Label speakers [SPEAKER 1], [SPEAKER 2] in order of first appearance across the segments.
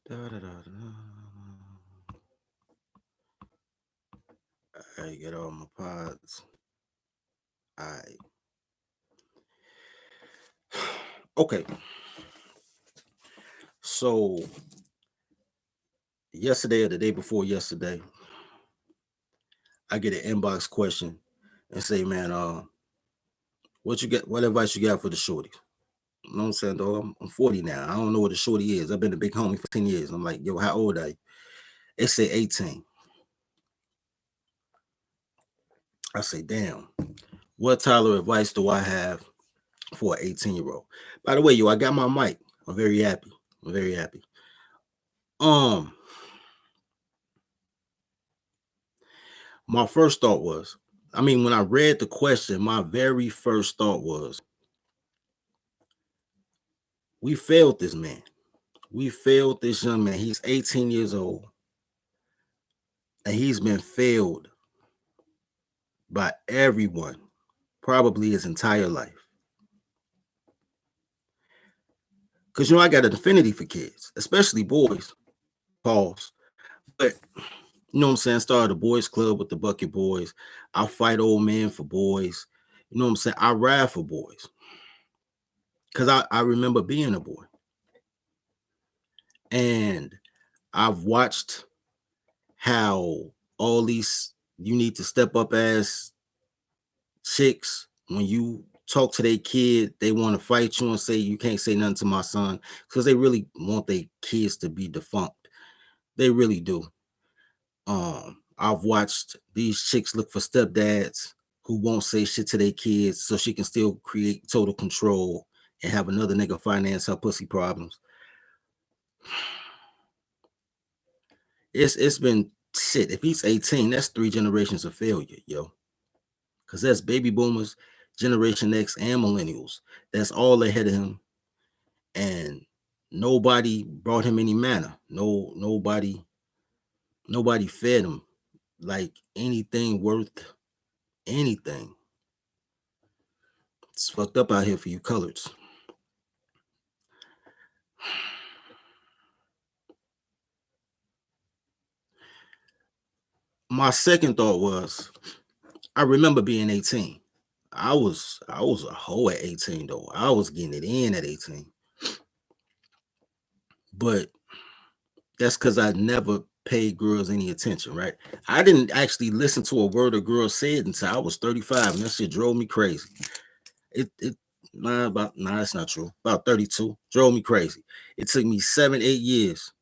[SPEAKER 1] Da, da, da, da. I get all my pods. I okay. So yesterday or the day before yesterday, I get an inbox question and say, man, what you get? What advice you got for the shorty? You know what I'm saying, though? I'm 40 now. I don't know what a shorty is. I've been a big homie for 10 years. I'm like, yo, how old are you? They say 18. I say, damn. What Tyler advice do I have for an 18-year-old? By the way, yo, I got my mic. I'm very happy. I'm very happy. Um, my first thought was, when I read the question, my very first thought was, we failed this man. We failed this young man. He's 18 years old, and he's been failed by everyone, probably his entire life. Because, I got an affinity for kids, especially boys. Pause. But, you know what I'm saying? Started a boys club with the Bucket Boys. I fight old men for boys. You know what I'm saying? I ride for boys. Because I remember being a boy. And I've watched how all these you need to step up as chicks, when you talk to their kid, they want to fight you and say you can't say nothing to my son, because they really want their kids to be defunct. They really do. I've watched these chicks look for stepdads who won't say shit to their kids so she can still create total control and have another nigga finance her pussy problems. It's been shit. If he's 18, that's 3 generations of failure, yo. Because that's baby boomers, Generation X, and millennials. That's all ahead of him. And nobody brought him any manna. Nobody fed him like anything worth anything. It's fucked up out here for you coloreds. My second thought was, I remember being 18. I was a hoe at 18 though. I was getting it in at 18. But that's because I never paid girls any attention, right? I didn't actually listen to a word a girl said until I was 35, and that shit drove me crazy. That's not true. About 32. Drove me crazy. It took me 7, 8 years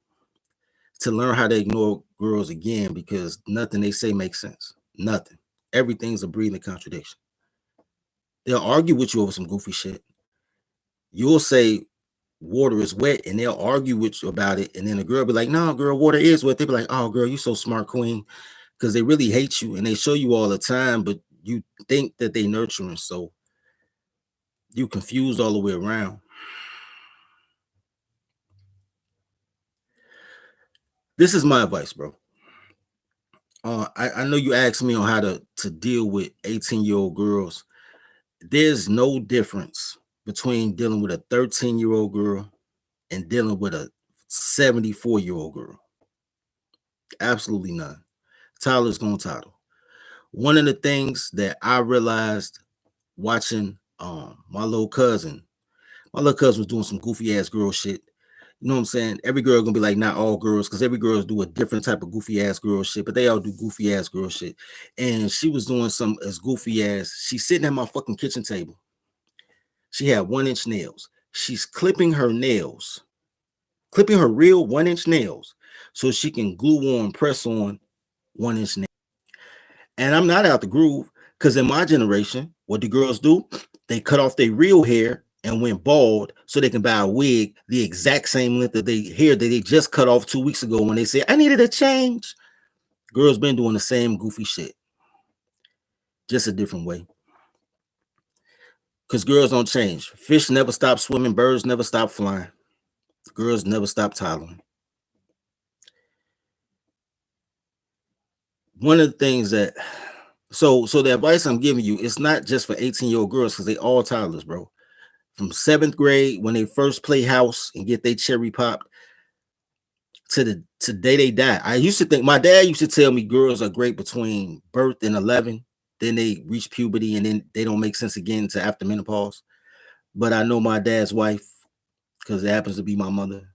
[SPEAKER 1] to learn how to ignore girls again, because nothing they say makes sense. Nothing. Everything's a breathing contradiction. They'll argue with you over some goofy shit. You'll say water is wet, and they'll argue with you about it. And then the girl be like, no, girl, water is wet. They be like, oh, girl, you so smart, queen. Because they really hate you and they show you all the time, but you think that they nurturing. So you confused all the way around. This is my advice, bro. I know you asked me on how to deal with 18-year-old girls. There's no difference between dealing with a 13-year-old girl and dealing with a 74-year-old girl. Absolutely none. Tyler's gonna title. One of the things that I realized watching my little cousin was doing some goofy ass girl shit. You know what I'm saying? Every girl gonna be like, not all girls, because every girls do a different type of goofy ass girl shit, but they all do goofy ass girl shit. And she was doing some as goofy as, she's sitting at my fucking kitchen table. She had 1-inch nails. She's clipping her nails, clipping her real 1-inch nails, so she can glue on, press on 1-inch nails. And I'm not out the groove, because in my generation, what do girls do? They cut off their real hair and went bald so they can buy a wig the exact same length of their hair that they just cut off 2 weeks ago when they said, I needed a change. Girls been doing the same goofy shit, just a different way. Because girls don't change. Fish never stop swimming. Birds never stop flying. Girls never stop toddling. One of the things that, so the advice I'm giving you, it's not just for 18-year-old girls, because they all toddlers, bro. From 7th grade, when they first play house and get their cherry popped, to the day they die. I used to think my dad used to tell me girls are great between birth and 11, then they reach puberty and then they don't make sense again to after menopause. But I know my dad's wife because it happens to be my mother,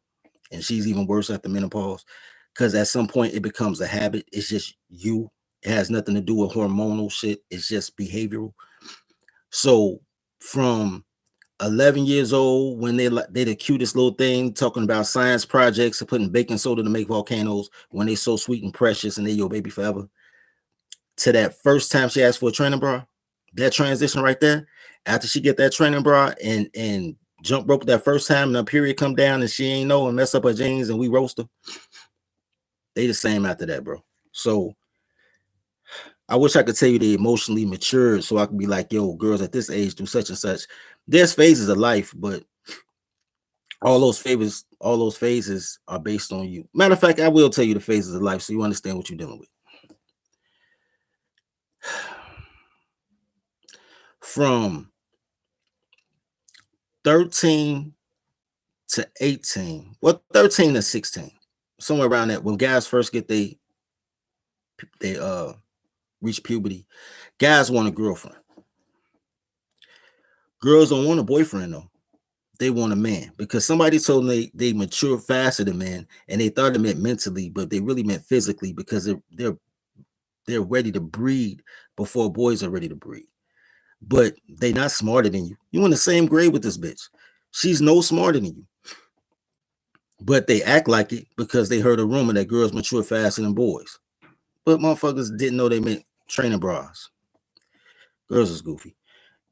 [SPEAKER 1] and she's even worse after menopause because at some point it becomes a habit. It's just you. It has nothing to do with hormonal shit. It's just behavioral. So from 11 years old, when they the cutest little thing talking about science projects and putting baking soda to make volcanoes when they so sweet and precious and they your baby forever, to that first time she asked for a training bra, that transition right there, after she get that training bra and jump rope that first time and her period come down and she ain't know and mess up her jeans and we roast her, they the same after that, bro. So I wish I could tell you they emotionally matured so I could be like, yo, girls at this age do such and such. There's phases of life, but all those phases are based on you. Matter of fact, I will tell you the phases of life so you understand what you're dealing with. From 13 to 18, well, 13 to 16, somewhere around that, when guys first get they reach puberty, guys want a girlfriend. Girls don't want a boyfriend though. They want a man because somebody told them they mature faster than men and they thought it meant mentally, but they really meant physically because they're ready to breed before boys are ready to breed. But they not smarter than you. You in the same grade with this bitch. She's no smarter than you. But they act like it because they heard a rumor that girls mature faster than boys. But motherfuckers didn't know they meant training bras. Girls is goofy.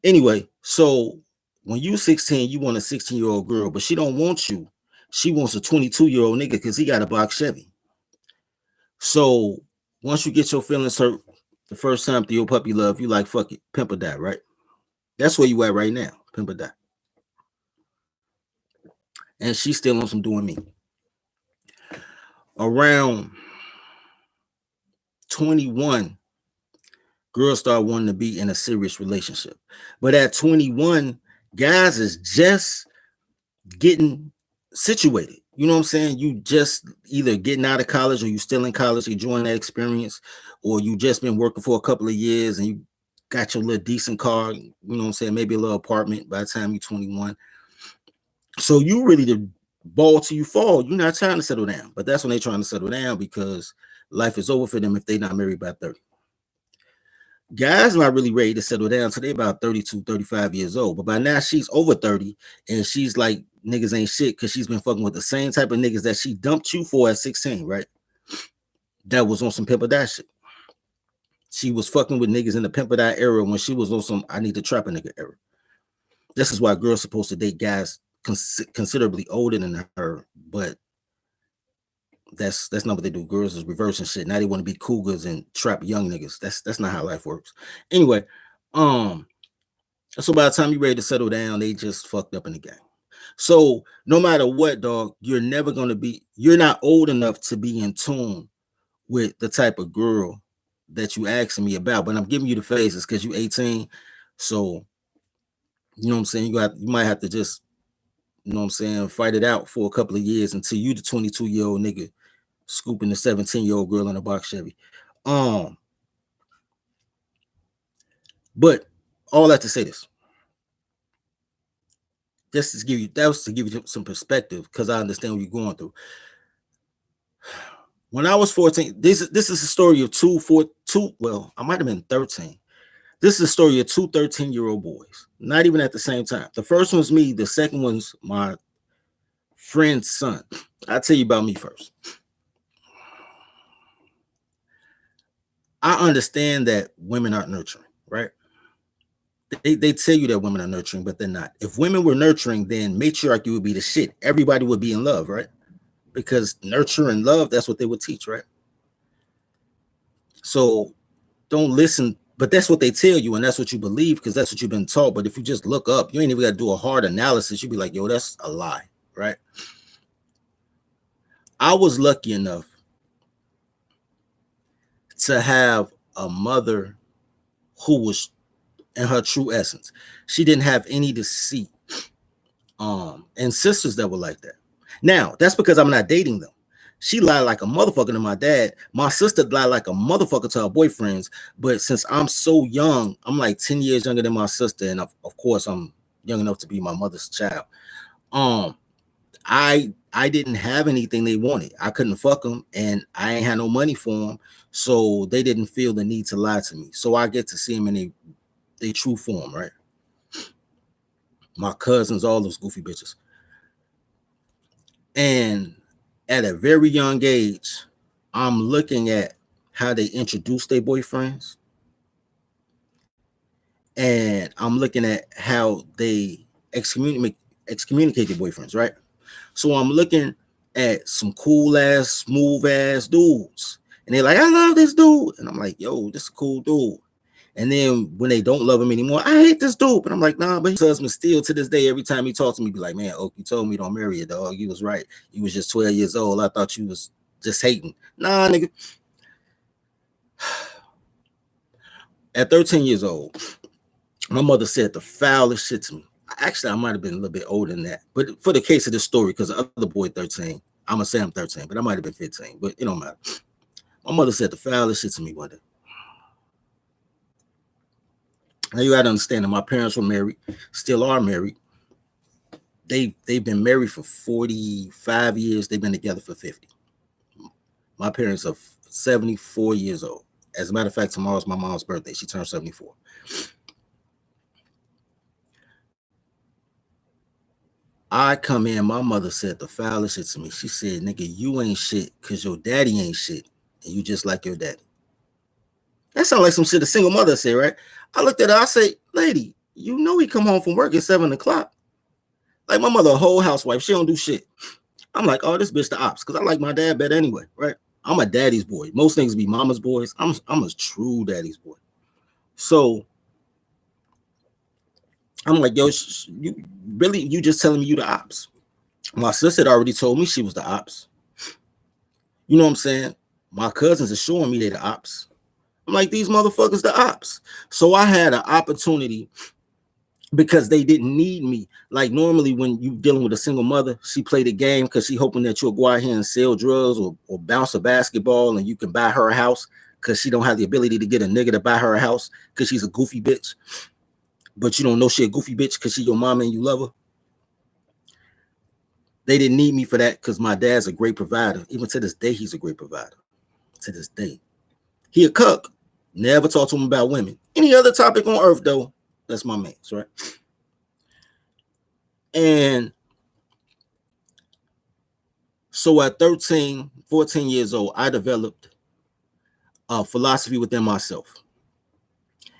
[SPEAKER 1] Anyway, so when you 16, you want a 16-year-old girl, but she don't want you. She wants a 22-year-old nigga because he got a box Chevy. So once you get your feelings hurt the first time through your puppy love, you like, fuck it, pimp or die, right? That's where you at right now, pimp or die. And she's still on some doing me. Around 21, girls start wanting to be in a serious relationship. But at 21, guys is just getting situated. You know what I'm saying? You just either getting out of college or you still in college, enjoying that experience, or you just been working for a couple of years and you got your little decent car, you know what I'm saying? Maybe a little apartment by the time you're 21. So you really the ball till you fall. You're not trying to settle down, but that's when they're trying to settle down because life is over for them if they're not married by 30. Guys not really ready to settle down until they're about 32, 35 years old. But by now she's over 30 and she's like, niggas ain't shit because she's been fucking with the same type of niggas that she dumped you for at 16, right? That was on some pimp or die shit. She was fucking with niggas in the pimp or die era when she was on some I need to trap a nigga era. This is why girls supposed to date guys considerably older than her, but that's not what they do. Girls is reversing shit. Now they want to be cougars and trap young niggas. That's not how life works. Anyway, so by the time you're ready to settle down, they just fucked up in the game. So no matter what, dog, you're not old enough to be in tune with the type of girl that you asking me about. But I'm giving you the phases because you 18. So you know what I'm saying? You might have to just, you know what I'm saying, fight it out for a couple of years until you the 22-year-old nigga scooping the 17-year-old girl in a box Chevy. But all that to say this. Just to give you some perspective because I understand what you're going through. When I was 14, this is a story of well, I might have been 13. This is a story of two 13-year-old boys, not even at the same time. The first one's me, the second one's my friend's son. I'll tell you about me first. I understand that women aren't nurturing, right? They tell you that women are nurturing, but they're not. If women were nurturing, then matriarchy would be the shit. Everybody would be in love, right? Because nurture and love, that's what they would teach, right? So don't listen, but that's what they tell you, and that's what you believe because that's what you've been taught. But if you just look up, you ain't even got to do a hard analysis. You'd be like, yo, that's a lie, right? I was lucky enough to have a mother who was in her true essence. She didn't have any deceit. And sisters that were like that. Now, that's because I'm not dating them. She lied like a motherfucker to my dad. My sister lied like a motherfucker to her boyfriends. But since I'm so young, I'm like 10 years younger than my sister, and of course I'm young enough to be my mother's child. Um, I didn't have anything they wanted. I couldn't fuck them, and I ain't had no money for them, so they didn't feel the need to lie to me. So I get to see them in their true form, right? My cousins, all those goofy bitches. And at a very young age, I'm looking at how they introduce their boyfriends, and I'm looking at how they excommunicate their boyfriends, right? So I'm looking at some cool ass, smooth ass dudes, and they're like, "I love this dude," and I'm like, "Yo, this is a cool dude." And then when they don't love him anymore, I hate this dude. But I'm like, nah, but his husband still to this day, every time he talks to me, be like, man, Oak, you told me don't marry a dog. You was right. You was just 12 years old. I thought you was just hating. Nah, nigga. At 13 years old, my mother said the foulest shit to me. Actually, I might have been a little bit older than that. But for the case of the story, because the other boy 13, I'm gonna say I'm 13, but I might have been 15, but it don't matter. My mother said the foulest shit to me one day. Now you gotta understand that my parents were married, still are married. They've been married for 45 years. They've been together for 50. My parents are 74 years old. As a matter of fact, tomorrow's my mom's birthday. She turned 74. I come in, my mother said the foulest shit to me. She said, nigga, you ain't shit because your daddy ain't shit. And you just like your daddy. That sounds like some shit a single mother say, right? I looked at her, I say, lady, you know he come home from work at 7 o'clock. Like my mother, a whole housewife, she don't do shit. I'm like, oh, this bitch the ops, because I like my dad better anyway, right? I'm a daddy's boy. Most things be mama's boys. I'm a true daddy's boy. So I'm like, yo, you really, you just telling me you the ops? My sister had already told me she was the ops. You know what I'm saying? My cousins are showing me they the ops. I'm like, these motherfuckers the ops. So I had an opportunity because they didn't need me. Like normally when you dealing with a single mother, she played a game because she hoping that you'll go out here and sell drugs or bounce a basketball and you can buy her a house because she don't have the ability to get a nigga to buy her a house because she's a goofy bitch. But you don't know she a goofy bitch because she your mama and you love her. They didn't need me for that because my dad's a great provider. Even to this day, he's a great provider. To this day. He a cuck. Never talk to him about women. Any other topic on earth, though, that's my man's, right? And so at 13, 14 years old, I developed a philosophy within myself.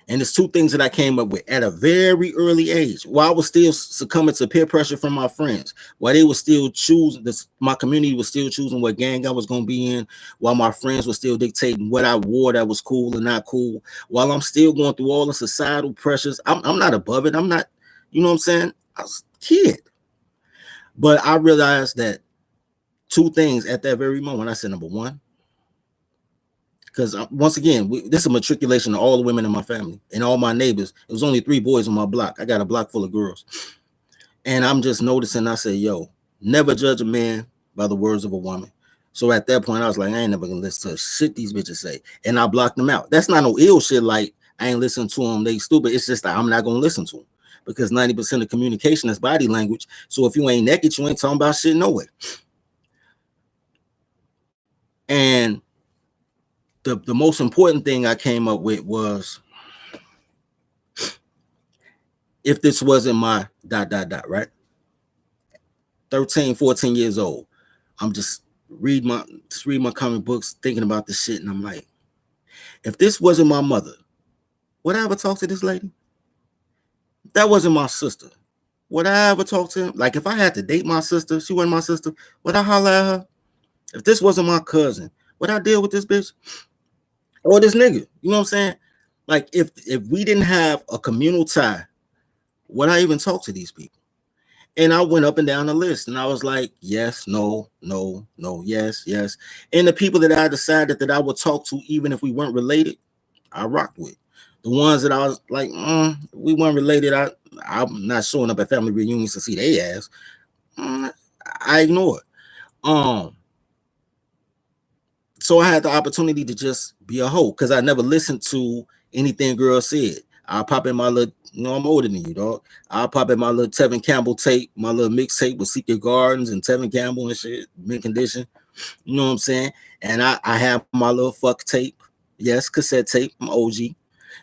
[SPEAKER 1] And it's two things that I came up with at a very early age, while I was still succumbing to peer pressure from my friends, while they were still choosing this, my community was still choosing what gang I was going to be in, while my friends were still dictating what I wore that was cool and not cool, while I'm still going through all the societal pressures. I'm not above it. I'm not, you know what I'm saying? I was a kid. But I realized that two things at that very moment. I said, number one, because once again, this is a matriculation of all the women in my family and all my neighbors. It was only 3 boys on my block. I got a block full of girls. And I'm just noticing, I say, yo, never judge a man by the words of a woman. So at that point, I was like, I ain't never gonna listen to shit these bitches say. And I blocked them out. That's not no ill shit like I ain't listening to them, they stupid. It's just that I'm not gonna listen to them. Because 90% of communication is body language. So if you ain't naked, you ain't talking about shit no way. And the most important thing I came up with was, if this wasn't my ... right? 13, 14 years old. I'm just read my comic books, thinking about this shit, and I'm like, if this wasn't my mother, would I ever talk to this lady? If that wasn't my sister, would I ever talk to him? Like if I had to date my sister, she wasn't my sister, would I holler at her? If this wasn't my cousin, would I deal with this bitch? Or this nigga? You know what I'm saying? Like if we didn't have a communal tie, would I even talk to these people? And I went up and down the list and I was like, yes, no, no, no, yes, yes. And the people that I decided that I would talk to, even if we weren't related, I rocked with. The ones that I was like, we weren't related, I'm not showing up at family reunions to see their ass. I ignore it. So I had the opportunity to just be a hoe because I never listened to anything girls said. I'll pop in my little, I'm older than you, dog. I'll pop in my little Tevin Campbell tape, my little mixtape with Secret Gardens and Tevin Campbell and shit, mint condition. You know what I'm saying? And I have my little fuck tape. Yes, cassette tape. I'm OG.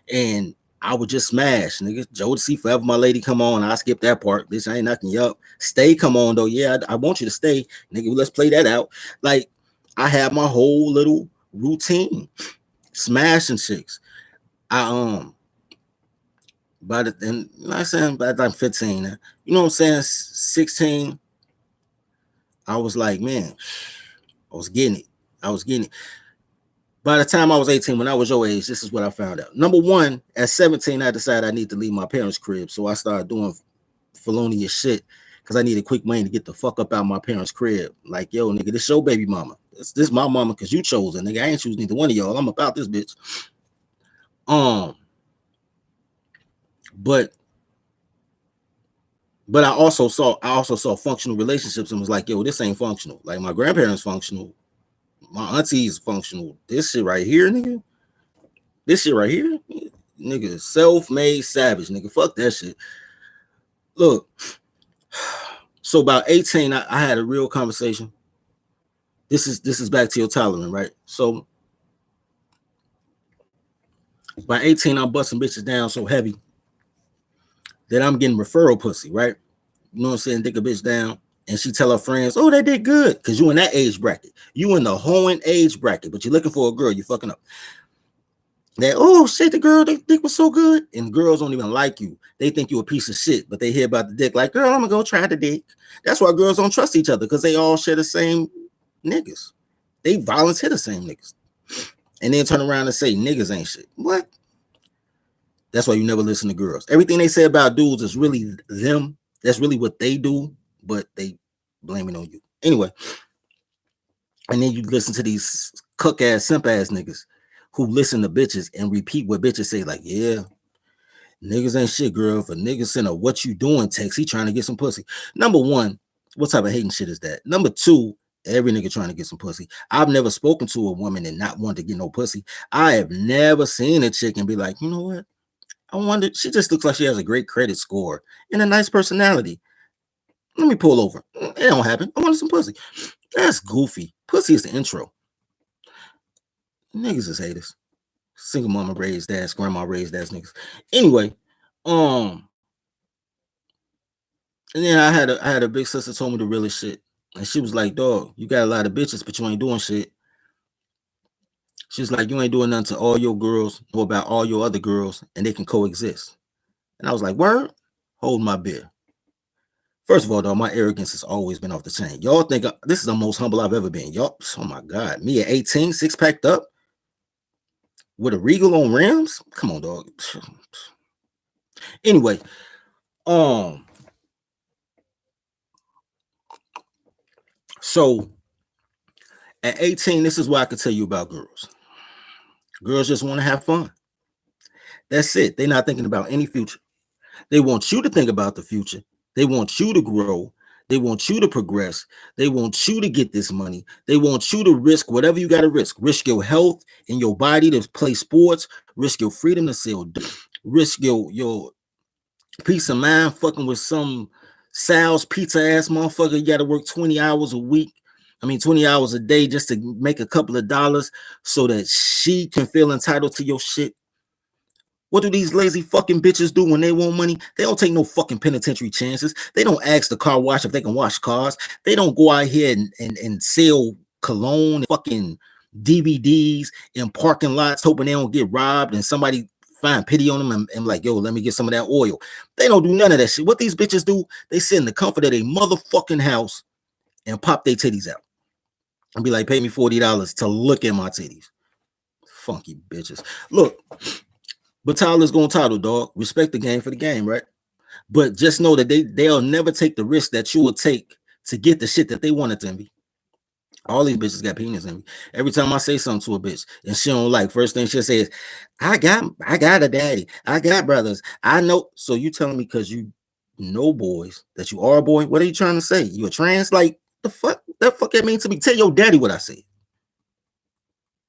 [SPEAKER 1] And I would just smash, nigga. Jodeci Forever My Lady come on. I skip that part. Bitch, I ain't knocking you up. Stay come on though. Yeah, I want you to stay. Nigga, let's play that out. Like, I have my whole little routine. Smashing chicks. I by the and like I saying by the time 15, you know what I'm saying? 16, I was like, man, I was getting it. I was getting it. By the time I was 18, when I was your age, this is what I found out. Number one, at 17, I decided I need to leave my parents' crib. So I started doing felonious shit because I needed quick money to get the fuck up out of my parents' crib. Like, yo, nigga, this your baby mama. This my mama because you chose it, nigga. I ain't choose neither one of y'all. I'm about this bitch. But I also saw functional relationships and was like, yo, this ain't functional. Like my grandparents functional, my aunties functional. This shit right here, nigga. This shit right here, nigga, self-made savage, nigga. Fuck that shit. Look, so about 18, I had a real conversation. This is back to your tolerant, right? So by 18, I'm busting bitches down so heavy that I'm getting referral pussy, right? You know what I'm saying? Dick a bitch down, and she tell her friends, "Oh, they did good," because you in that age bracket. You in the hoeing age bracket, but you're looking for a girl. You fucking up. That, oh shit, the girl they dick was so good, and girls don't even like you. They think you a piece of shit, but they hear about the dick like, girl, I'm gonna go try the dick. That's why girls don't trust each other because they all share the same niggas. They volunteer the same niggas, and then turn around and say niggas ain't shit. What? That's why you never listen to girls. Everything they say about dudes is really them. That's really what they do, but they blame it on you. Anyway, and then you listen to these cook ass, simp ass niggas who listen to bitches and repeat what bitches say, like, yeah, niggas ain't shit, girl. If a nigga send a what you doing text, he trying to get some pussy. Number one, what type of hating shit is that? Number two, every nigga trying to get some pussy. I've never spoken to a woman and not want to get no pussy. I have never seen a chick and be like, you know what? I wonder, she just looks like she has a great credit score and a nice personality. Let me pull over. It don't happen. I wanted some pussy. That's goofy. Pussy is the intro. Niggas is haters. Single mama raised ass, grandma raised ass niggas. Anyway, and then I had a big sister told me the realest shit. And she was like, dog, you got a lot of bitches, but you ain't doing shit. She's like, you ain't doing nothing to all your girls or about all your other girls, and they can coexist. And I was like, word? Hold my beer. First of all, though, my arrogance has always been off the chain. Y'all think this is the most humble I've ever been. Y'all, oh my God. Me at 18, six packed up with a Regal on rims? Come on, dog. Anyway, so at 18, this is what I can tell you about girls. Girls just want to have fun. That's it. They're not thinking about any future. They want you to think about the future. They want you to grow. They want you to progress. They want you to get this money. They want you to risk whatever you got to risk. Risk your health and your body to play sports. Risk your freedom to sell. Risk your peace of mind fucking with some Sal's pizza ass motherfucker. You got to work 20 hours a week. 20 hours a day just to make a couple of dollars so that she can feel entitled to your shit. What do these lazy fucking bitches do when they want money? They don't take no fucking penitentiary chances. They don't ask the car wash if they can wash cars. They don't go out here and sell cologne and fucking DVDs in parking lots hoping they don't get robbed and somebody find pity on them and like, yo, let me get some of that oil. They don't do none of that shit. What these bitches do, they sit in the comfort of their motherfucking house and pop their titties out and be like, pay me $40 to look at my titties. Funky bitches. Look, but Toddler's gonna toddle, dog. Respect the game for the game, right? But just know that they'll never take the risk that you will take to get the shit that they wanted to envy. All these bitches got penis envy. Every time I say something to a bitch and she don't like, first thing she'll say is, I got a daddy. I got brothers. I know. So you telling me because you know boys that you are a boy? What are you trying to say? You a trans? Like the fuck? That fuck that mean to me? Tell your daddy what I said.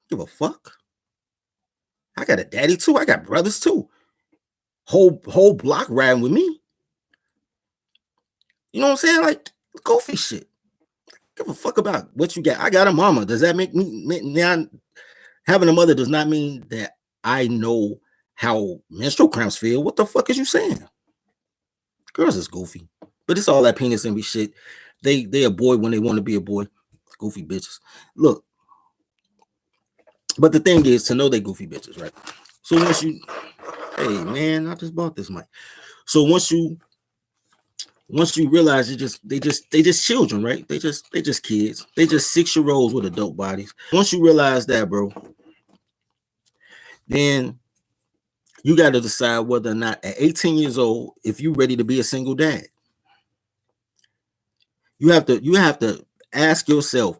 [SPEAKER 1] Give a fuck. I got a daddy too. I got brothers too. Whole block riding with me. You know what I'm saying? Like goofy shit. Give a fuck about what you got. I got a mama. Does that make me now? Having a mother does not mean that I know how menstrual cramps feel. What the fuck is you saying? Girls is goofy, but it's all that penis envy shit. They a boy when they want to be a boy. Goofy bitches. Look, but the thing is to know they goofy bitches, right? So once you, hey man, I just bought this mic. So once you realize they just children, right? They just kids. They just 6-year-olds with adult bodies. Once you realize that, bro, then you got to decide whether or not at 18 years old, if you're ready to be a single dad. You have to ask yourself,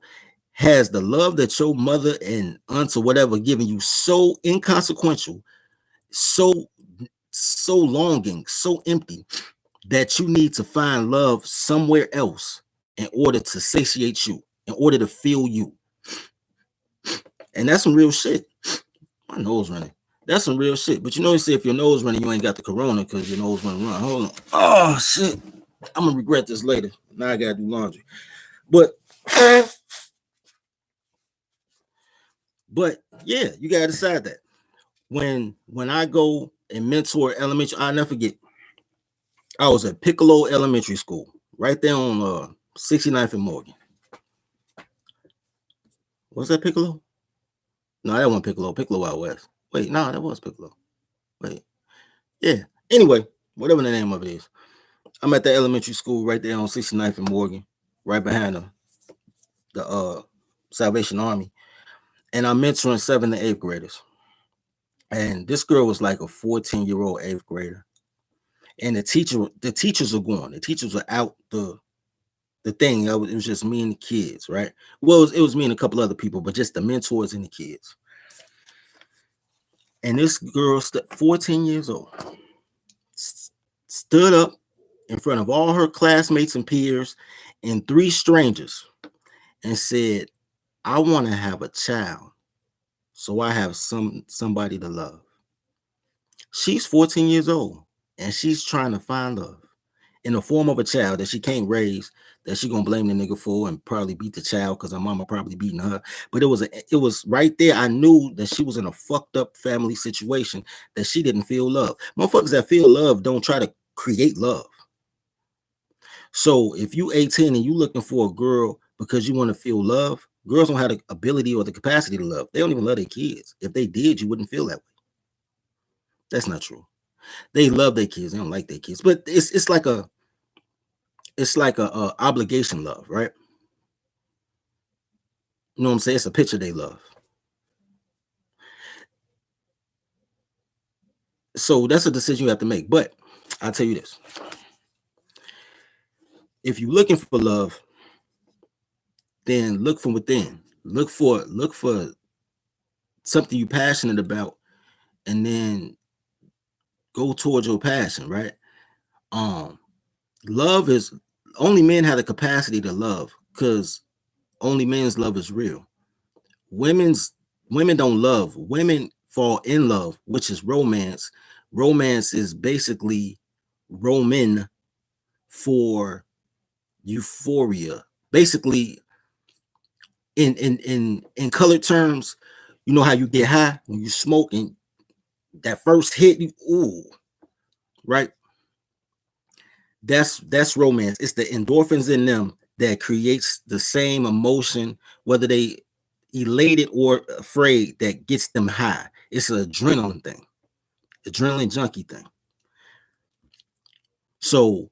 [SPEAKER 1] has the love that your mother and aunts or whatever given you so inconsequential, so longing, so empty that you need to find love somewhere else in order to satiate you, in order to feel you? And that's some real shit. My nose running. That's some real shit. But you know, you say if your nose running, you ain't got the corona because your nose running run. Hold on. Oh shit. I'm gonna regret this later. Now I gotta do laundry. But yeah, you gotta decide that. When I go and mentor elementary, I'll never forget. I was at Piccolo Elementary School, right there on 69th and Morgan. Was that Piccolo? No, that wasn't Piccolo. Piccolo out west. Wait, no, that was Piccolo. Wait. Yeah. Anyway, whatever the name of it is. I'm at the elementary school right there on 69th and Morgan, right behind the Salvation Army. And I'm mentoring 7th and 8th graders. And this girl was like a 14-year-old 8th grader. And the teachers are gone. The teachers are out the thing. It was just me and the kids, right? Well, it was me and a couple other people, but just the mentors and the kids. And this girl, 14 years old, stood up in front of all her classmates and peers and 3 strangers and said, I want to have a child, so I have somebody to love. She's 14 years old and she's trying to find love in the form of a child that she can't raise, that she gonna blame the nigga for and probably beat the child because her mama probably beating her. But it was right there. I knew that she was in a fucked up family situation, that she didn't feel love. Motherfuckers that feel love don't try to create love. So if you 18 and you looking for a girl because you want to feel love, girls don't have the ability or the capacity to love. They don't even love their kids. If they did, you wouldn't feel that way. That's not true. They love their kids. They don't like their kids. But it's like a obligation love, right? You know what I'm saying? It's a picture they love. So that's a decision you have to make. But I'll tell you this. If you're looking for love, then look from within. Look for something you're passionate about, and then go towards your passion, right? Love is only men have the capacity to love because only men's love is real. Women don't love. Women fall in love, which is romance. Romance is basically Roman for euphoria. Basically, in colored terms, you know how you get high when you smoke and that first hit, right? That's romance. It's the endorphins in them that creates the same emotion, whether they elated or afraid, that gets them high. It's an adrenaline thing, adrenaline junkie thing. So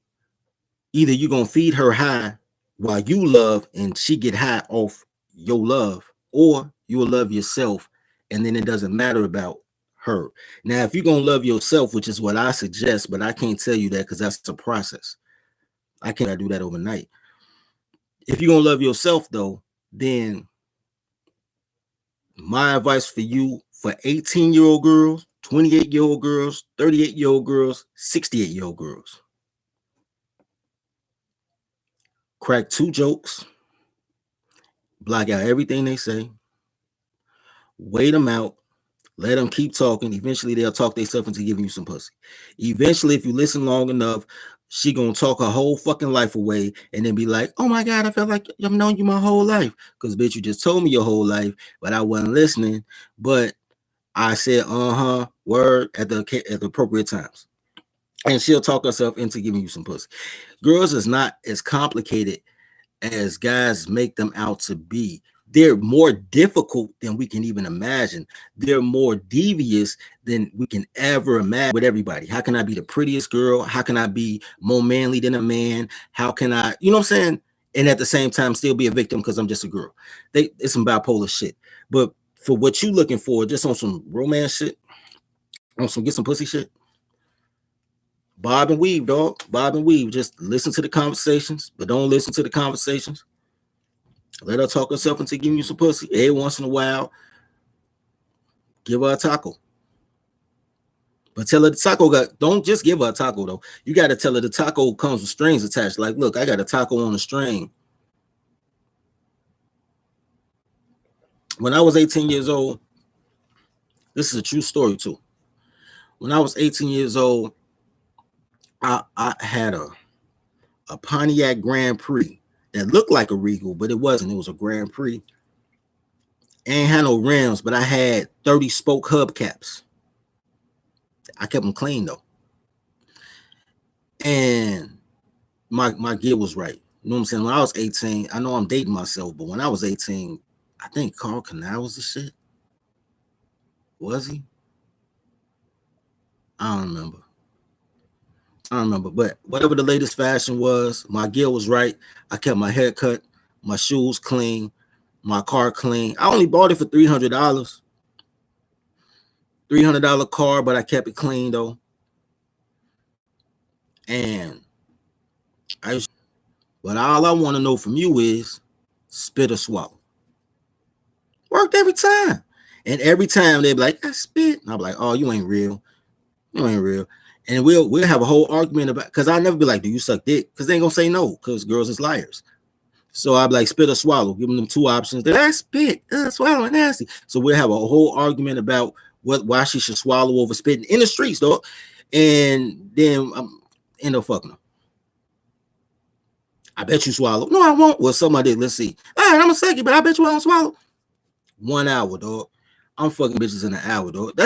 [SPEAKER 1] either you're gonna feed her high while you love and she get high off your love, or you will love yourself and then it doesn't matter about her. Now, if you're gonna love yourself, which is what I suggest, but I can't tell you that because that's a process. I can't do that overnight. If you're gonna love yourself though, then my advice for you, for 18-year-old girls, 28-year-old girls, 38-year-old girls, 68-year-old girls, crack 2 jokes, block out everything they say, Wait them out. Let them keep talking. Eventually, they'll talk themselves into giving you some pussy. Eventually, if you listen long enough, she gonna talk her whole fucking life away and then be like, "Oh my god, I felt like I've known you my whole life." Because bitch, you just told me your whole life, but I wasn't listening. But I said, word at the appropriate times. And she'll talk herself into giving you some pussy. Girls is not as complicated as guys make them out to be. They're more difficult than we can even imagine. They're more devious than we can ever imagine with everybody. How can I be the prettiest girl? How can I be more manly than a man? How can I, you know what I'm saying? And at the same time, still be a victim because I'm just a girl. It's some bipolar shit. But for what you looking for, just on some romance shit, on some get some pussy shit, bob and weave, dog. Bob and weave. Just listen to the conversations, but don't listen to the conversations. Let her talk herself into giving you some pussy. Every once in a while, give her a taco. But tell her the taco don't just give her a taco though. You got to tell her the taco comes with strings attached. Like, look, I got a taco on a string. When I was 18 years old, this is a true story too. When I was 18 years old, I had a Pontiac Grand Prix that looked like a Regal, but it wasn't. It was a Grand Prix. Ain't had no rims, but I had 30 spoke hubcaps. I kept them clean though. And my gear was right. You know what I'm saying? When I was 18, I know I'm dating myself, but when I was 18, I think Carl Canal was the shit. Was he? I don't remember. But whatever the latest fashion was, my gear was right. I kept my hair cut, my shoes clean, my car clean. I only bought it for $300. $300 car, but I kept it clean though. And but all I want to know from you is spit or swallow. Worked every time. And every time they'd be like, I spit. And I'm like, oh, you ain't real. You ain't real. And we'll have a whole argument about, because I never be like, do you suck dick? Because they ain't gonna say no, because girls is liars. So I'd be like, spit or swallow, giving them two options. They're like, spit, swallow, nasty. So we'll have a whole argument about why she should swallow over spitting in the streets, though. And then I'm end up fucking them. I bet you swallow. No, I won't. Well, somebody, let's see. All right, I'm gonna suck you, but I bet you I don't swallow. 1 hour, dog. I'm fucking bitches in an hour, dog.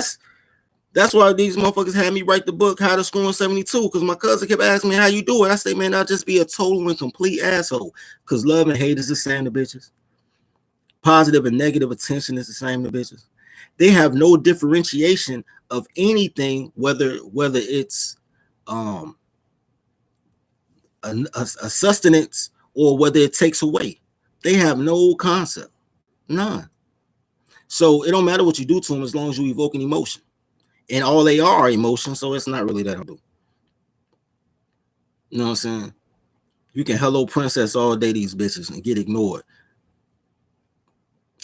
[SPEAKER 1] That's why these motherfuckers had me write the book, How to Screw in 72, because my cousin kept asking me how you do it. I say, man, I'll just be a total and complete asshole, because love and hate is the same to bitches. Positive and negative attention is the same to bitches. They have no differentiation of anything, whether it's a sustenance or whether it takes away. They have no concept, none. So it don't matter what you do to them as long as you evoke an emotion. And all they are emotions, so it's not really that hard to do. You know what I'm saying? You can hello princess all day these bitches and get ignored.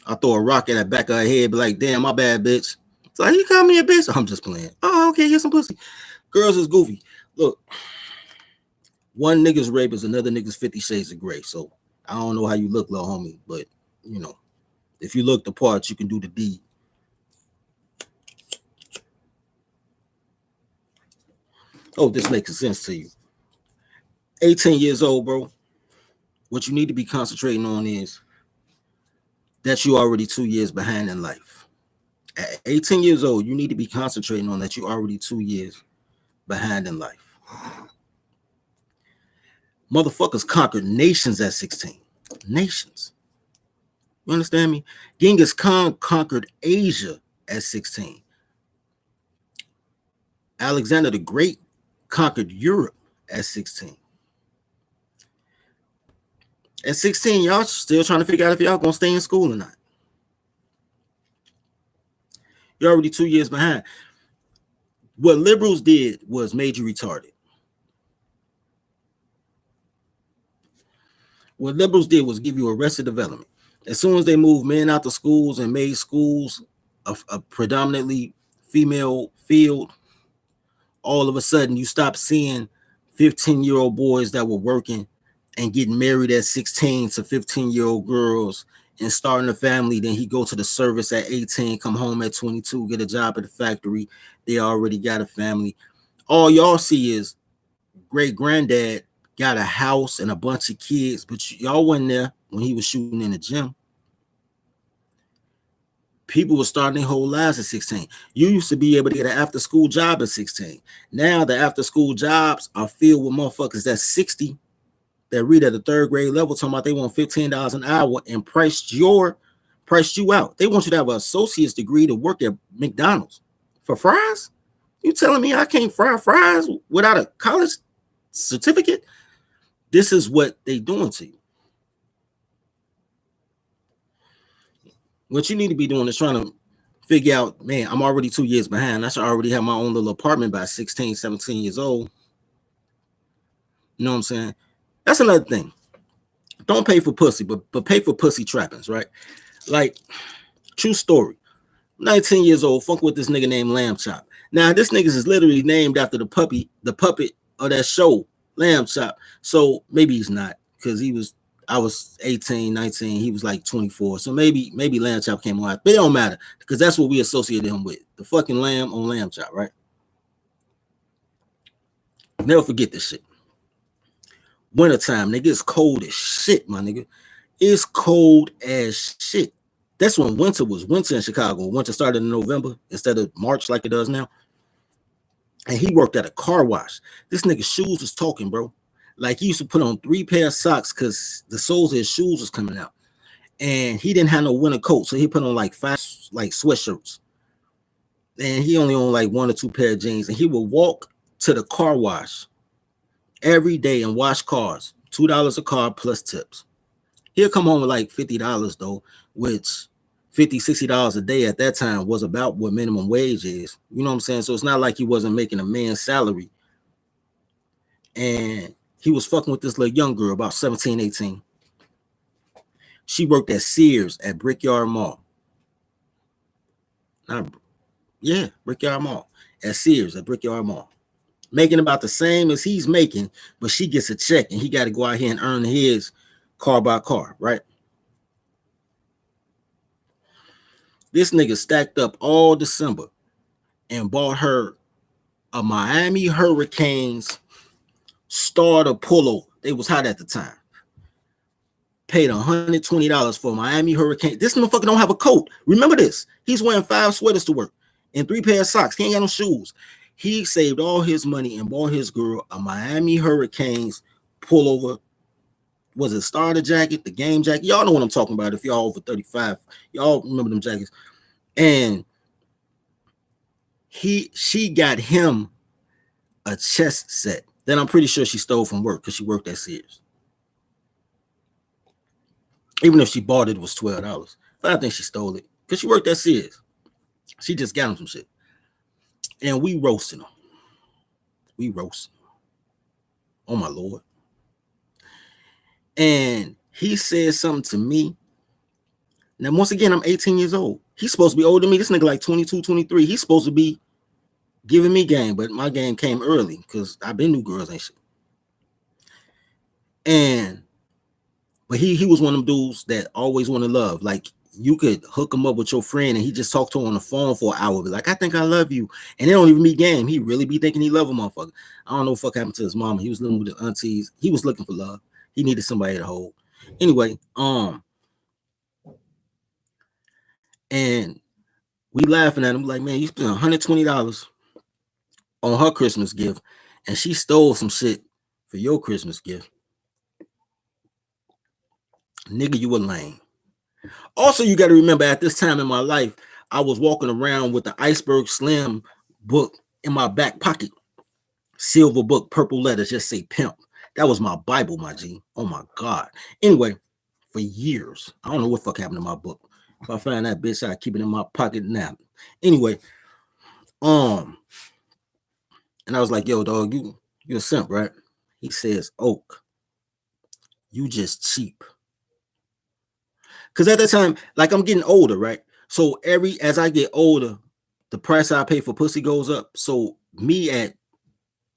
[SPEAKER 1] I throw a rock at the back of her head, be like, damn, my bad, bitch. It's like, you call me a bitch? I'm just playing. Oh, okay, here's some pussy. Girls is goofy. Look, one nigga's rape is another nigga's 50 Shades of Gray. So I don't know how you look, little homie, but you know, if you look the part, you can do the deed. Oh, this makes sense to you. 18 years old, bro. What you need to be concentrating on is that you're already 2 years behind in life. At 18 years old, you need to be concentrating on that you're already 2 years behind in life. Motherfuckers conquered nations at 16. Nations. You understand me? Genghis Khan conquered Asia at 16. Alexander the Great conquered Europe at 16. At 16, y'all still trying to figure out if y'all gonna stay in school or not. You're already 2 years behind. What liberals did was made you retarded. What liberals did was give you arrested development. As soon as they moved men out the schools and made schools a predominantly female field, all of a sudden you stop seeing 15-year-old boys that were working and getting married at 16 to 15-year-old girls and starting a family. Then he go to the service at 18, come home at 22, get a job at the factory. They already got a family. All y'all see is great granddad got a house and a bunch of kids, but y'all wasn't there when he was shooting in the gym. People were starting their whole lives at 16. You used to be able to get an after school job at 16. Now the after school jobs are filled with motherfuckers that's 60 that read at the third grade level talking about they want $15 an hour and priced you out. They want you to have an associate's degree to work at McDonald's for fries. You telling me I can't fry fries without a college certificate? This is what they doing to you. What you need to be doing is trying to figure out, man, I'm already 2 years behind. I should already have my own little apartment by 16, 17 years old. You know what I'm saying? That's another thing. Don't pay for pussy, but pay for pussy trappings, right? Like, true story. 19 years old, fuck with this nigga named Lamb Chop. Now, this nigga is literally named after the puppet of that show, Lamb Chop. So maybe he's not, because I was 18, 19, he was like 24. So maybe Lamb Chop came on. But it don't matter, because that's what we associated him with. The fucking lamb on Lamb Chop, right? Never forget this shit. Wintertime, nigga, it's cold as shit, my nigga. It's cold as shit. That's when winter was winter in Chicago. Winter started in November instead of March like it does now. And he worked at a car wash. This nigga's shoes was talking, bro. Like, he used to put on 3 pair of socks because the soles of his shoes was coming out. And he didn't have no winter coat, so he put on like 5 like sweatshirts. And he only owned like 1 or 2 pair of jeans. And he would walk to the car wash every day and wash cars. $2 a car plus tips. He'll come home with like $50 though, which $50, $60 a day at that time was about what minimum wage is. You know what I'm saying? So it's not like he wasn't making a man's salary. And he was fucking with this little young girl, about 17, 18. She worked at Sears at Brickyard Mall. Brickyard Mall. At Sears at Brickyard Mall. Making about the same as he's making, but she gets a check and he got to go out here and earn his car by car, right? This nigga stacked up all December and bought her a Miami Hurricanes starter pullover. It was hot at the time. Paid $120 for a Miami Hurricane. This motherfucker don't have a coat. Remember this. He's wearing 5 sweaters to work and 3 pair of socks. He ain't got no shoes. He saved all his money and bought his girl a Miami Hurricanes pullover. Was it starter jacket, the game jacket? Y'all know what I'm talking about. If y'all over 35, y'all remember them jackets. And she got him a chest set. Then I'm pretty sure she stole from work because she worked at Sears. Even if she bought it, it was $12. But I think she stole it because she worked at Sears. She just got him some shit. And we roasting him. Oh my Lord. And he said something to me. Now, once again, I'm 18 years old. He's supposed to be older than me. This nigga like 22, 23. He's supposed to be giving me game, but my game came early because I've been new girls and shit. But he was one of them dudes that always wanted love. Like, you could hook him up with your friend and he just talked to her on the phone for an hour. Be like, I think I love you. And they don't even be game. He really be thinking he love a motherfucker. I don't know what the fuck happened to his mama. He was living with his aunties. He was looking for love. He needed somebody to hold. Anyway, and we laughing at him like, man, you spent $120 on her Christmas gift and she stole some shit for your Christmas gift. Nigga, you a lame. Also, you got to remember, at this time in my life, I was walking around with the Iceberg Slim book in my back pocket. Silver book, purple letters, just say pimp. That was my Bible, my G. Oh my God. Anyway, for years, I don't know what the fuck happened to my book. If I find that bitch, I keep it in my pocket now. Anyway, and I was like, yo, dog, you a simp, right? He says, Oak, you just cheap. Because at that time, like, I'm getting older, right? So as I get older, the price I pay for pussy goes up. So me at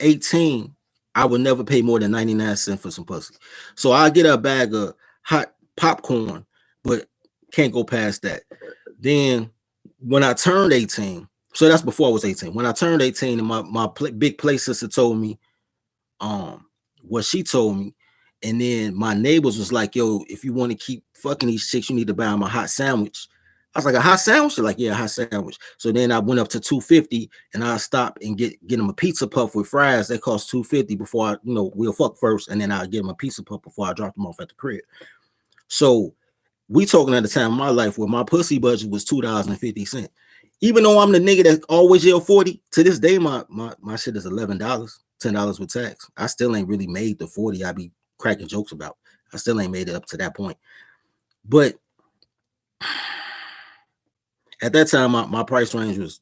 [SPEAKER 1] 18, I would never pay more than 99 cents for some pussy. So I get a bag of hot popcorn, but Can't go past that. Then when I turned 18, so that's before I was 18. When I turned 18, and my big play sister told me what she told me. And then my neighbors was like, yo, if you want to keep fucking these chicks, you need to buy them a hot sandwich. I was like, a hot sandwich? They're like, yeah, a hot sandwich. So then I went up to $2.50 and I stopped and get them a pizza puff with fries that cost $2.50 before I, we'll fuck first, and then I'll get them a pizza puff before I drop them off at the crib. So we talking at the time of my life where my pussy budget was $2.50. Even though I'm the nigga that always yell 40, to this day my shit is $11, $10 with tax. I still ain't really made the 40 I be cracking jokes about. I still ain't made it up to that point. But at that time, my price range was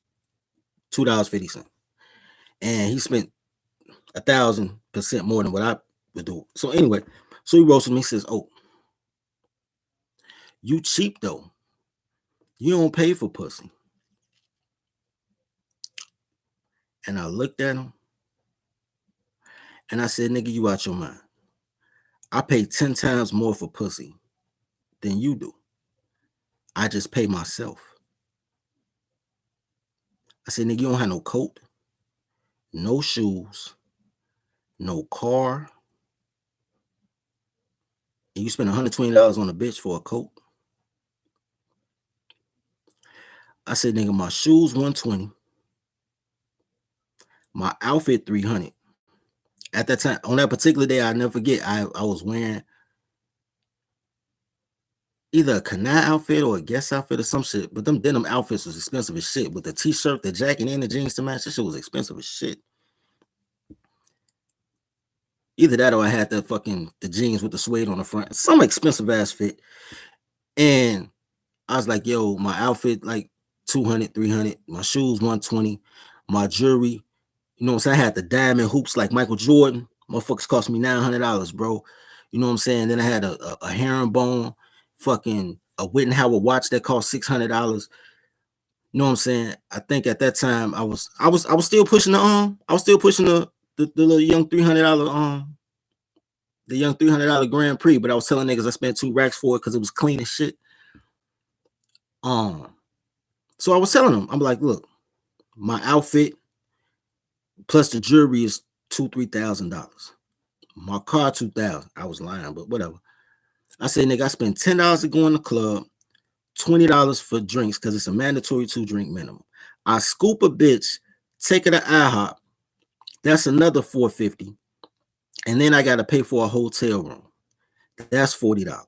[SPEAKER 1] $2.50. And he spent 1,000% more than what I would do. So anyway, so he roasted me, says, oh, you cheap though. You don't pay for pussy. And I looked at him and I said, nigga, you out your mind. I pay 10 times more for pussy than you do. I just pay myself. I said, nigga, you don't have no coat, no shoes, no car. And you spend $120 on a bitch for a coat. I said, nigga, my shoes $120. My outfit $300. At that time, on that particular day, I'll never forget, I was wearing either a canal outfit or a guest outfit or some shit. But them denim outfits was expensive as shit. With the t-shirt, the jacket, and the jeans to match, this shit was expensive as shit. Either that or I had the jeans with the suede on the front. Some expensive ass fit. And I was like, yo, my outfit like $200, $300. My shoes $120. My jewelry, you know what I'm saying? I had the diamond hoops like Michael Jordan. Motherfuckers cost me $900, bro. You know what I'm saying? Then I had a herringbone, fucking a Wittenhauer watch that cost $600. You know what I'm saying? I think at that time I was still pushing the little young $300 the young $300 Grand Prix, but I was telling niggas I spent 2 racks for it because it was clean as shit. So I was telling them, I'm like, look, my outfit plus the jewelry is $2,000-$3,000. My car $2,000. I was lying, but whatever. I said, nigga, I spent $10 to go in the club, $20 for drinks because it's a mandatory 2-drink minimum. I scoop a bitch, take her to IHOP. That's another $4.50. And then I got to pay for a hotel room. That's $40.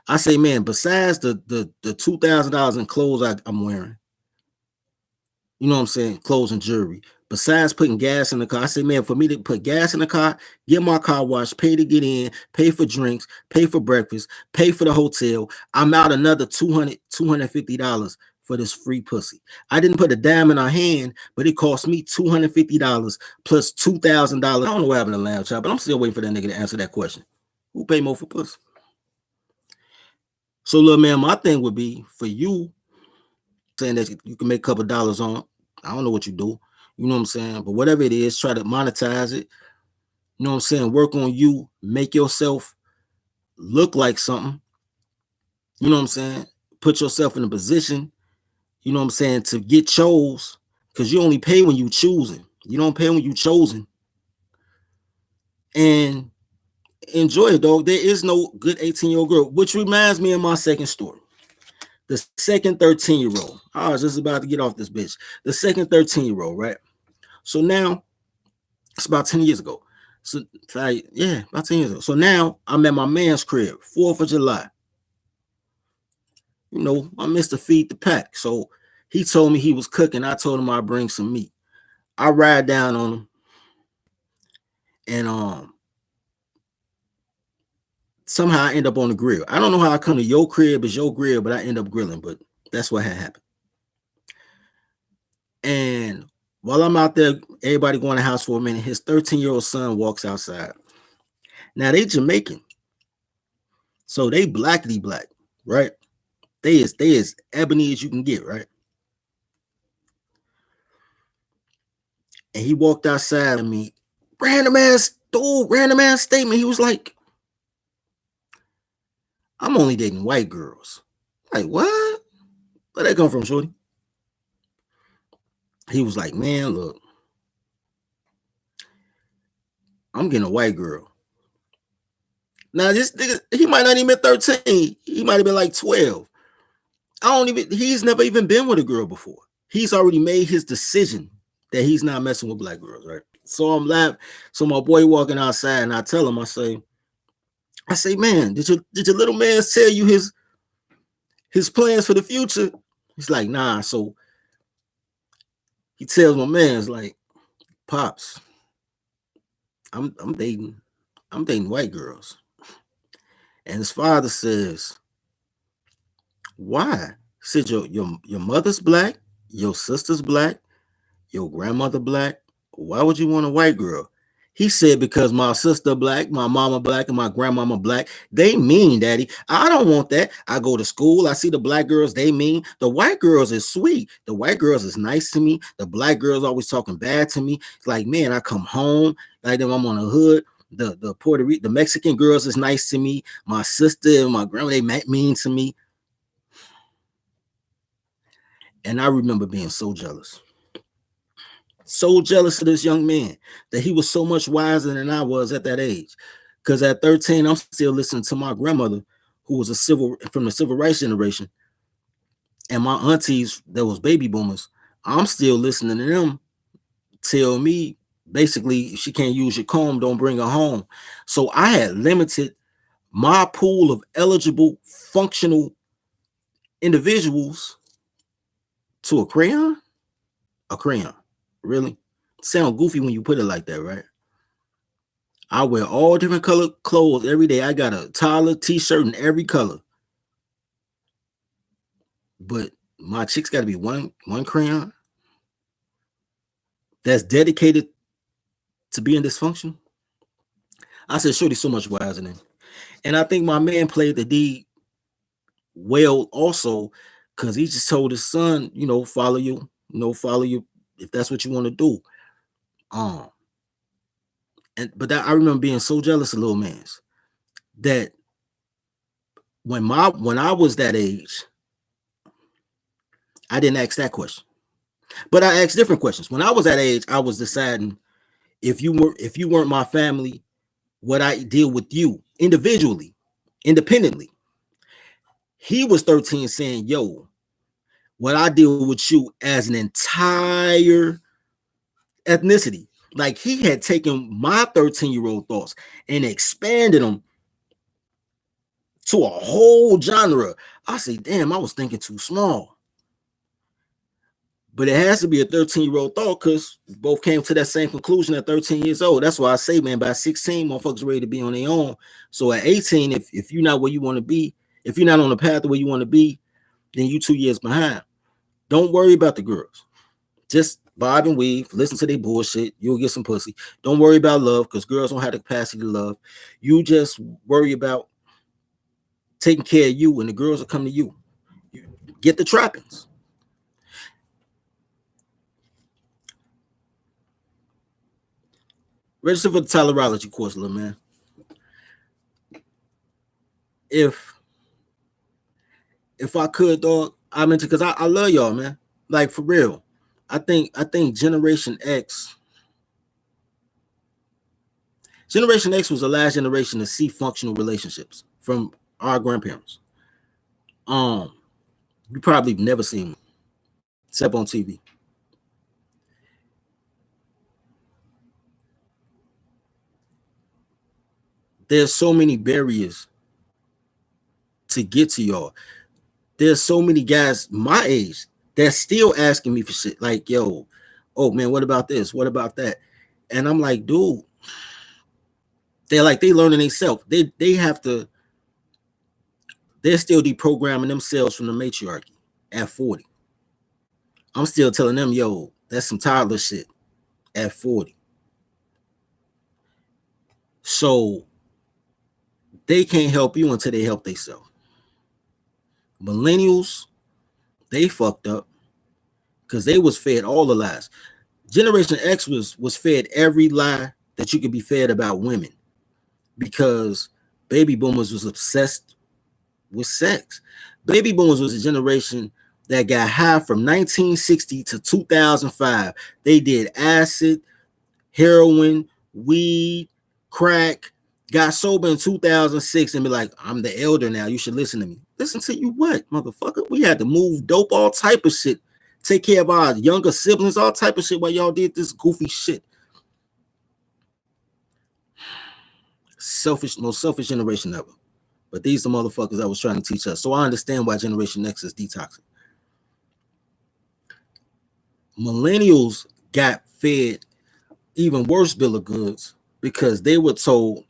[SPEAKER 1] I say, man, besides the $2,000 in clothes I'm wearing, you know what I'm saying, clothes and jewelry, besides putting gas in the car, I say, man, for me to put gas in the car, get my car washed, pay to get in, pay for drinks, pay for breakfast, pay for the hotel, I'm out another $250 for this free pussy. I didn't put a dime in her hand, but it cost me $250 plus $2,000. I don't know what happened to Lamb Chop, but I'm still waiting for that nigga to answer that question. Who pay more for pussy? So, little man, my thing would be for you saying that you can make a couple dollars on. I don't know what you do. You know what I'm saying? But whatever it is, try to monetize it. You know what I'm saying? Work on you. Make yourself look like something. You know what I'm saying? Put yourself in a position, you know what I'm saying, to get chose. Because you only pay when you choosing. You don't pay when you chosen. And enjoy it, dog. There is no good 18-year-old girl, which reminds me of my second story. The second 13-year-old. I was just about to get off this bitch. The second 13-year-old, right? So now, it's about 10 years ago. So, about 10 years ago. So now, I'm at my man's crib, 4th of July. You know, I missed to feed the pack. So, he told me he was cooking. I told him I'd bring some meat. I ride down on him. And, somehow I end up on the grill. I don't know how I come to your crib, it's your grill, but I end up grilling. But that's what had happened. And while I'm out there, everybody going to the house for a minute, his 13-year-old son walks outside. Now, they Jamaican. So they blackity black, right? They as ebony as you can get, right? And he walked outside of me, random ass statement. He was like, I'm only dating white girls. Like, what? Where that come from, shorty? He was like, man, look, I'm getting a white girl. Now this nigga, he might not even been 13. He might have been like 12. He's never even been with a girl before. He's already made his decision that he's not messing with black girls, right? So I'm laughing. So my boy walking outside and I tell him, I say, man, did your little man tell you his plans for the future? He's like, nah. So he tells my man, it's like, Pops, I'm dating white girls. And his father says, why? He said, your mother's black, your sister's black, your grandmother black. Why would you want a white girl? He said, because my sister black, my mama black, and my grandmama black. They mean, daddy. I don't want that. I go to school. I see the black girls. They mean. The white girls is sweet. The white girls is nice to me. The black girls always talking bad to me. It's like, man, I come home. Like them, I'm on the hood. The Puerto Rican, the Mexican girls is nice to me. My sister and my grandma, they mean to me. And I remember being so jealous. So jealous of this young man that he was so much wiser than I was at that age. Because at 13, I'm still listening to my grandmother, who was from the civil rights generation, and my aunties that was baby boomers. I'm still listening to them tell me basically, if she can't use your comb, don't bring her home. So I had limited my pool of eligible, functional individuals to a crayon. A crayon, really? Sound goofy when you put it like that, right? I wear all different color clothes every day. I got a Toddler t-shirt in every color. But my chick's got to be one crayon that's dedicated to being dysfunctional. I said, shorty, so much wiser than. And I think my man played the deed well also, because he just told his son, follow you, follow you if that's what you want to do. But I remember being so jealous of little man's that when I was that age, I didn't ask that question. But I asked different questions. When I was that age, I was deciding if you weren't my family, what I deal with you individually, independently. He was 13 saying, yo, what I deal with you as an entire ethnicity. Like he had taken my 13-year-old thoughts and expanded them to a whole genre. I say, damn, I was thinking too small. But it has to be a 13-year-old thought because both came to that same conclusion at 13 years old. That's why I say, man, by 16, motherfuckers ready to be on their own. So at 18, if you're not where you want to be, if you're not on the path where you want to be, then you 2 years behind. Don't worry about the girls. Just bob and weave, listen to their bullshit. You'll get some pussy. Don't worry about love because girls don't have the capacity to love. You just worry about taking care of you and the girls will come to you. You get the trappings. Register for the Toddlerology course, little man. If I could, dog, I mentioned because I love y'all, man. Like for real. I think Generation X was the last generation to see functional relationships from our grandparents. You probably never seen them except on TV. There's so many barriers to get to y'all. There's so many guys my age that's still asking me for shit. Like, yo, oh man, what about this? What about that? And I'm like, dude, they learning themselves. They have to. They're still deprogramming themselves from the matriarchy at 40. I'm still telling them, yo, that's some toddler shit at 40. So they can't help you until they help themselves. Millennials, they fucked up because they was fed all the lies. Generation X was fed every lie that you could be fed about women because baby boomers was obsessed with sex. Baby boomers was a generation that got high from 1960 to 2005. They did acid, heroin, weed, crack, got sober in 2006 and be like, I'm the elder now. You should listen to me. Listen to you what, motherfucker? We had to move dope, all type of shit. Take care of our younger siblings, all type of shit while y'all did this goofy shit. Selfish, most selfish generation ever. But these are the motherfuckers that was trying to teach us. So I understand why Generation X is detoxing. Millennials got fed even worse bill of goods because they were told,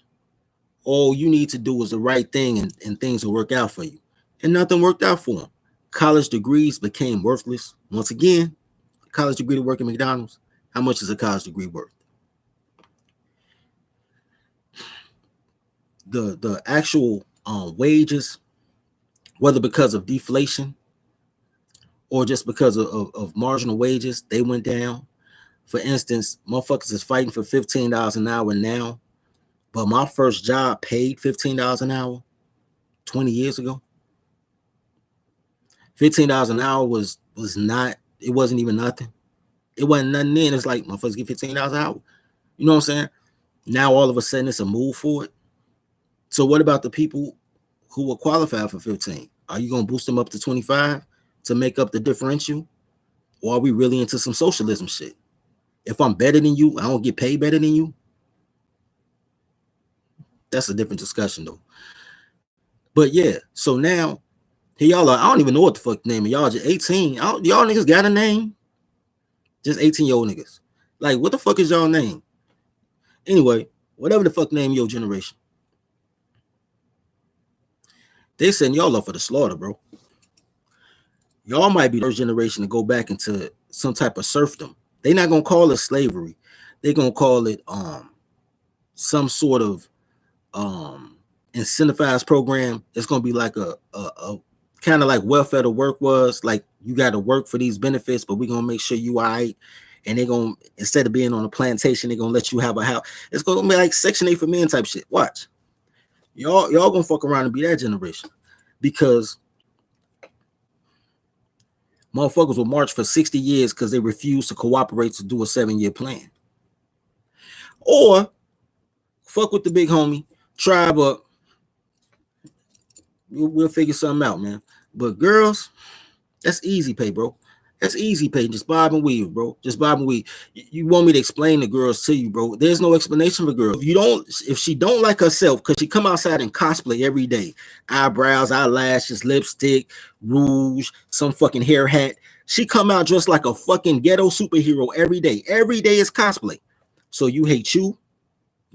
[SPEAKER 1] all you need to do is the right thing and things will work out for you. And nothing worked out for them. College degrees became worthless. Once again, college degree to work at McDonald's. How much is a college degree worth? The actual wages, whether because of deflation or just because of marginal wages, they went down. For instance, motherfuckers is fighting for $15 an hour now, but my first job paid $15 an hour 20 years ago. $15 an hour was not, it wasn't even nothing. It wasn't nothing then. It's like motherfuckers get $15 an hour. You know what I'm saying? Now all of a sudden it's a move for it. So what about the people who were qualified for 15? Are you gonna boost them up to 25 to make up the differential? Or are we really into some socialism shit? If I'm better than you, I don't get paid better than you. That's a different discussion though. But yeah, so now here y'all are, I don't even know what the fuck name of y'all, just 18. Y'all niggas got a name? Just 18-year-old niggas. Like, what the fuck is y'all name? Anyway, whatever the fuck name your generation. They send y'all up for the slaughter, bro. Y'all might be the first generation to go back into some type of serfdom. They're not gonna call it slavery. They're gonna call it some sort of incentivized program. It's gonna be like a kind of like welfare to work was. Like, you got to work for these benefits, but we're gonna make sure you all right. And they're gonna, instead of being on a plantation, they're gonna let you have a house. It's gonna be like Section 8 for men type shit. Watch. Y'all gonna fuck around and be that generation. Because motherfuckers will march for 60 years because they refuse to cooperate to do a 7-year plan. Or fuck with the big homie, tribe up. We'll figure something out, man. But girls, that's easy pay, bro. That's easy pay. Just bob and weave, bro. Just bob and weave. You want me to explain the girls to you, bro? There's no explanation for girls. If she don't like herself, because she come outside and cosplay every day, eyebrows, eyelashes, lipstick, rouge, some fucking hair hat. She come out dressed like a fucking ghetto superhero every day. Every day is cosplay. So you hate you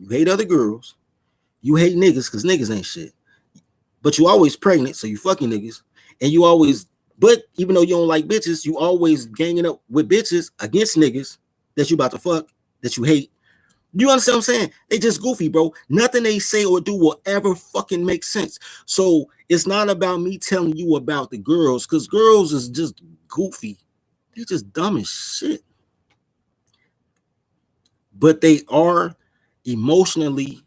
[SPEAKER 1] hate other girls, you hate niggas because niggas ain't shit. But you always pregnant, so you fucking niggas, and you always. But even though you don't like bitches, you always ganging up with bitches against niggas that you about to fuck, that you hate. You understand what I'm saying? They just goofy, bro. Nothing they say or do will ever fucking make sense. So it's not about me telling you about the girls, because girls is just goofy. They're just dumb as shit. But they are emotionally,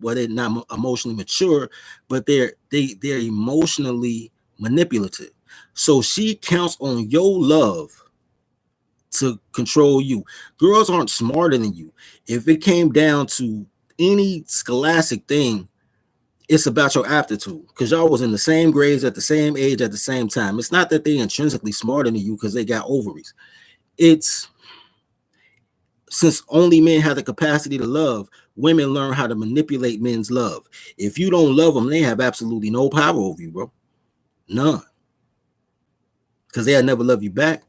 [SPEAKER 1] well, they're not emotionally mature, but they're emotionally manipulative. So she counts on your love to control you. Girls aren't smarter than you. If it came down to any scholastic thing, it's about your aptitude, because y'all was in the same grades at the same age at the same time. It's not that they intrinsically smarter than you because they got ovaries. It's since only men have the capacity to love, women learn how to manipulate men's love. If you don't love them, they have absolutely no power over you, bro. None. Because they'll never love you back.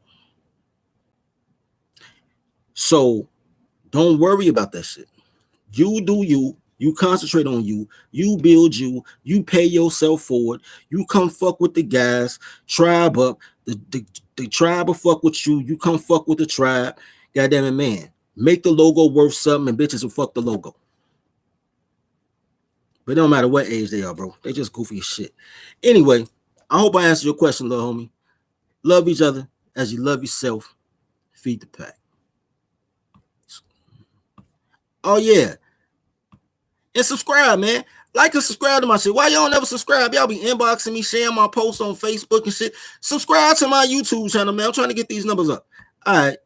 [SPEAKER 1] So don't worry about that shit. You do you. You concentrate on you. You build you. You pay yourself forward. You come fuck with the guys. Tribe up. The tribe will fuck with you. You come fuck with the tribe. Goddamn it, man. Make the logo worth something and bitches will fuck the logo. But it don't matter what age they are, bro. They just goofy as shit. Anyway, I hope I answered your question, little homie. Love each other as you love yourself. Feed the pack. Oh, yeah. And subscribe, man. Like and subscribe to my shit. Why y'all never subscribe? Y'all be inboxing me, sharing my posts on Facebook and shit. Subscribe to my YouTube channel, man. I'm trying to get these numbers up. All right.